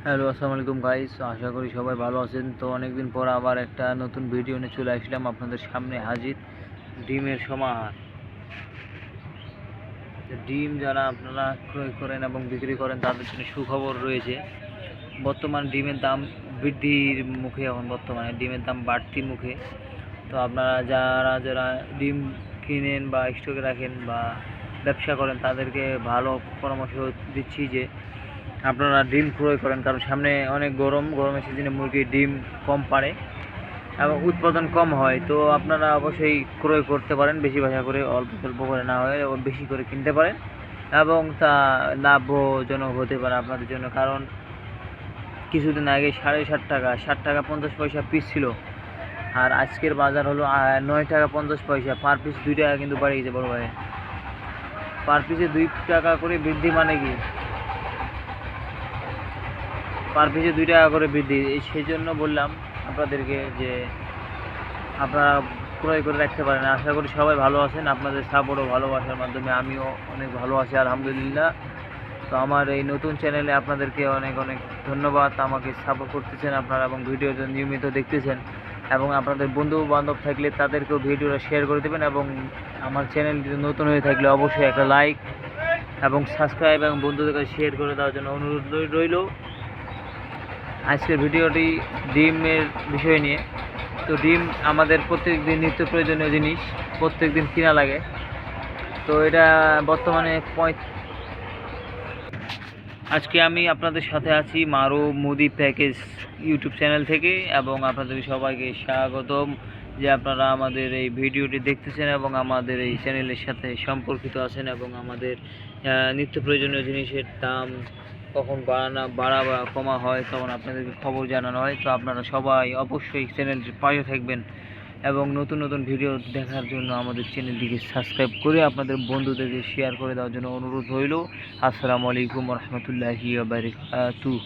Hello, আসসালামু আলাইকুম guys. আশা করি সবাই ভালো আছেন। তো অনেকদিন পর আবার একটা নতুন ভিডিও নিয়ে চলে আসলাম আপনাদের সামনে হাজির। ডিমের সমাহার। ডিম যারা আপনারা ক্রয় করেন এবং বিক্রি করেন তাদের জন্য সুখবর রয়েছে। বর্তমান ডিমের দাম বৃদ্ধির মুখে, এখন বর্তমানে ডিমের দাম বাড়তি মুখে। তো আপনারা যারা যারা ডিম কিনেন বা স্টকে রাখেন বা ব্যবসা করেন তাদেরকে ভালো পরামর্শ দিচ্ছি যে আপনারা ডিম ক্রয় করেন, কারণ সামনে অনেক গরমের সিজনে মুরগির ডিম কম পাড়ে এবং উৎপাদন কম হয়। তো আপনারা অবশ্যই ক্রয় করতে পারেন, বেশি ভাষা করে অল্প স্বল্প করে না হয় বেশি করে কিনতে পারেন এবং তা লাভজনক হতে পারে আপনাদের জন্য। কারণ কিছুদিন আগে 7.5 টাকা 7 টাকা 50 পয়সা পিস ছিল, আর আজকের বাজার হলো 9 টাকা 50 পয়সা পার পিস। 2 টাকা কিন্তু বাড়ে গেছে বড় ভাই। পার পিসে 2 টাকা করে বৃদ্ধি মানে কি? পার পিসে 2 টাকা করে বৃদ্ধি। সেই জন্য বললাম আপনাদেরকে যে আপনারা ক্রয় করে রাখতে পারেন। আশা করি সবাই ভালো আছেন। আপনাদের সাপোর্ট ও ভালোবাসার মাধ্যমে আমিও অনেক ভালো আছি, আলহামদুলিল্লাহ। তো আমার এই নতুন চ্যানেলে আপনাদেরকে অনেক অনেক ধন্যবাদ। আমাকে সাপোর্ট করতেছেন আপনারা এবং ভিডিও নিয়মিত দেখতেছেন, এবং আপনাদের বন্ধু বান্ধব থাকলে তাদেরকেও ভিডিওটা শেয়ার করে দেবেন। এবং আমার চ্যানেলটি নতুন হয়ে থাকলে অবশ্যই একটা লাইক এবং সাবস্ক্রাইব এবং বন্ধুদের কাছে শেয়ার করে দেওয়ার জন্য অনুরোধ রইল। আজকের ভিডিওটি ডিমের বিষয় নিয়ে। তো ডিম আমাদের প্রত্যেক দিন নিত্য প্রয়োজনীয় জিনিস, প্রত্যেক দিন কিনা লাগে। তো এটা বর্তমানে আজকে আমি আপনাদের সাথে আছি মারু মুদি প্যাকেজ ইউটিউব চ্যানেল থেকে, এবং আপনাদের সবাইকে স্বাগতম যে আপনারা আমাদের এই ভিডিওটি দেখতেছেন এবং আমাদের এই চ্যানেলের সাথে সম্পর্কিত আছেন, এবং আমাদের নিত্য প্রয়োজনীয় জিনিসের দাম কখন বাড়া বা কমা হয় তখন আপনাদেরকে খবর জানানো হয়। তো আপনারা সবাই অবশ্যই চ্যানেলটির পাশে থাকবেন এবং নতুন নতুন ভিডিও দেখার জন্য আমাদের চ্যানেলটিকে সাবস্ক্রাইব করে আপনাদের বন্ধুদেরকে শেয়ার করে দেওয়ার জন্য অনুরোধ রইল। আসসালামু আলাইকুম ওয়া রাহমাতুল্লাহি ওয়া বারাকাতুহু।